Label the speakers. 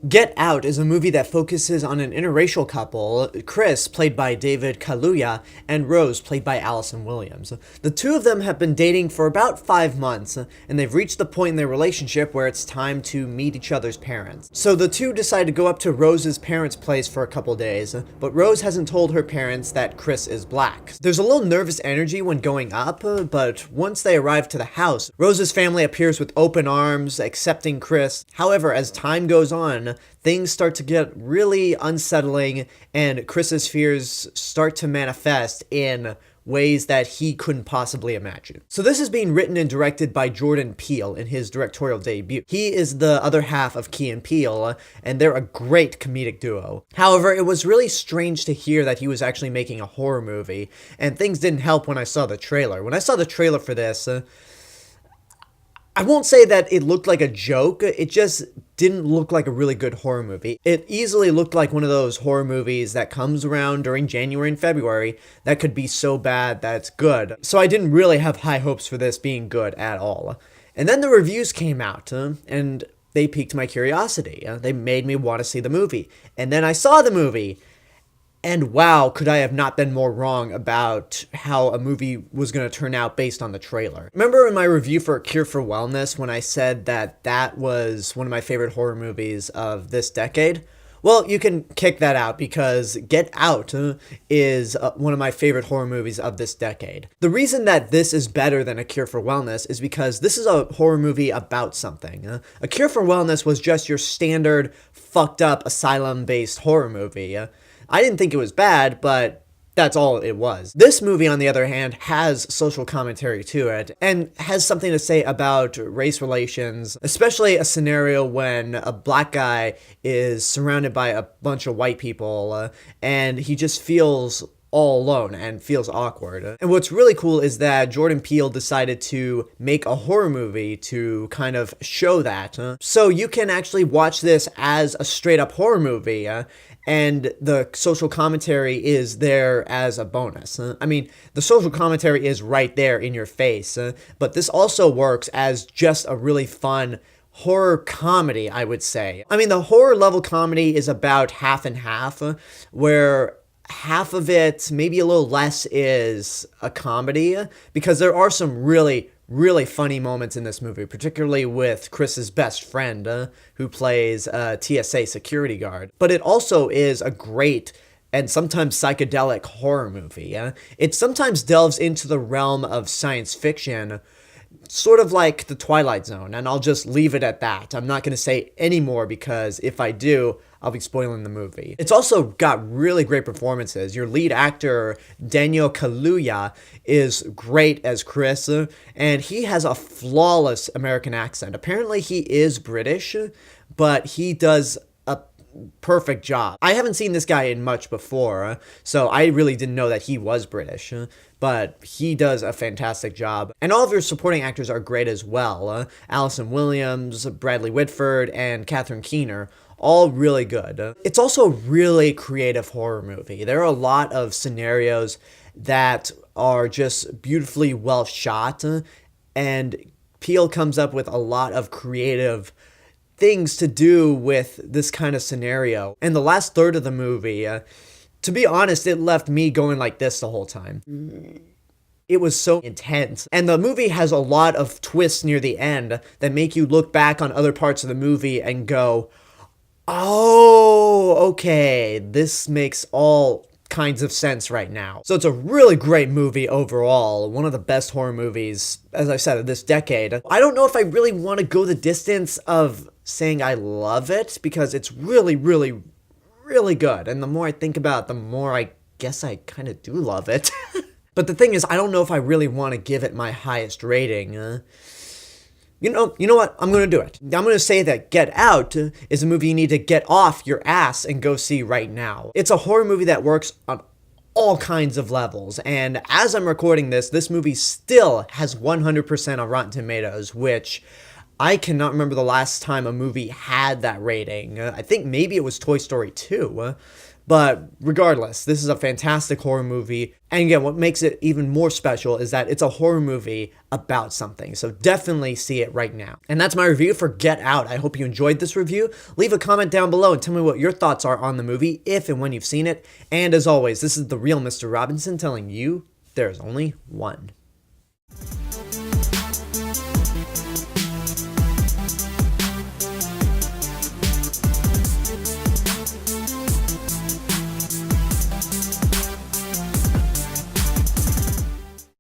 Speaker 1: Get Out is a movie that focuses on an interracial couple, Chris, played by David Kaluuya, and Rose, played by Allison Williams. The two of them have been dating for about 5 months, and they've reached the point in their relationship where it's time to meet each other's parents. So the two decide to go up to Rose's parents' place for a couple days, but Rose hasn't told her parents that Chris is black. There's a little nervous energy when going up, but once they arrive to the house, Rose's family appears with open arms, accepting Chris. However, as time goes on, things start to get really unsettling, and Chris's fears start to manifest in ways that he couldn't possibly imagine. So this is being written and directed by Jordan Peele in his directorial debut. He is the other half of Key and Peele, and they're a great comedic duo. However, it was really strange to hear that he was actually making a horror movie, and things didn't help when I saw the trailer. When I saw the trailer for this, I won't say that it looked like a joke, it just didn't look like a really good horror movie. It easily looked like one of those horror movies that comes around during January and February that could be so bad that it's good. So I didn't really have high hopes for this being good at all. And then the reviews came out, and they piqued my curiosity. They made me want to see the movie. And then I saw the movie. And wow, could I have not been more wrong about how a movie was going to turn out based on the trailer. Remember in my review for A Cure for Wellness when I said that that was one of my favorite horror movies of this decade? Well, you can kick that out because Get Out is one of my favorite horror movies of this decade. The reason that this is better than A Cure for Wellness is because this is a horror movie about something. A Cure for Wellness was just your standard fucked up asylum-based horror movie. I didn't think it was bad, but that's all it was. This movie, on the other hand, has social commentary to it and has something to say about race relations, especially a scenario when a black guy is surrounded by a bunch of white people and he just feels all alone and feels awkward. And what's really cool is that Jordan Peele decided to make a horror movie to kind of show that. So you can actually watch this as a straight up horror movie, and the social commentary is there as a bonus. I mean, the social commentary is right there in your face, but this also works as just a really fun horror comedy, I would say. I mean, the horror level comedy is about half and half, where half of it, maybe a little less, is a comedy, because there are some really funny moments in this movie, particularly with Chris's best friend, who plays a TSA security guard. But it also is a great and sometimes psychedelic horror movie. It sometimes delves into the realm of science fiction, sort of like The Twilight Zone, and I'll just leave it at that. I'm not going to say any more because if I do, I'll be spoiling the movie. It's also got really great performances. Your lead actor, Daniel Kaluuya, is great as Chris, and he has a flawless American accent. Apparently he is British, but he does a perfect job. I haven't seen this guy in much before, so I really didn't know that he was British, but he does a fantastic job. And all of your supporting actors are great as well. Allison Williams, Bradley Whitford, and Catherine Keener, all really good. It's also a really creative horror movie. There are a lot of scenarios that are just beautifully well shot, and Peele comes up with a lot of creative things to do with this kind of scenario. And the last third of the movie, to be honest, it left me going like this the whole time. It was so intense. And the movie has a lot of twists near the end that make you look back on other parts of the movie and go, oh, okay, this makes all kinds of sense right now. So it's a really great movie overall. One of the best horror movies, as I said, of this decade. I don't know if I really want to go the distance of saying I love it, because it's really good. And the more I think about it, the more I guess I kind of do love it. But the thing is, I don't know if I really want to give it my highest rating. You know what? I'm going to do it. I'm going to say that Get Out is a movie you need to get off your ass and go see right now. It's a horror movie that works on all kinds of levels, and as I'm recording this movie still has 100% on Rotten Tomatoes, which I cannot remember the last time a movie had that rating. I think maybe it was Toy Story 2, But regardless, this is a fantastic horror movie. And again, what makes it even more special is that it's a horror movie about something. So definitely see it right now. And that's my review for Get Out. I hope you enjoyed this review. Leave a comment down below and tell me what your thoughts are on the movie, if and when you've seen it. And as always, this is the real Mr. Robinson telling you there's only one.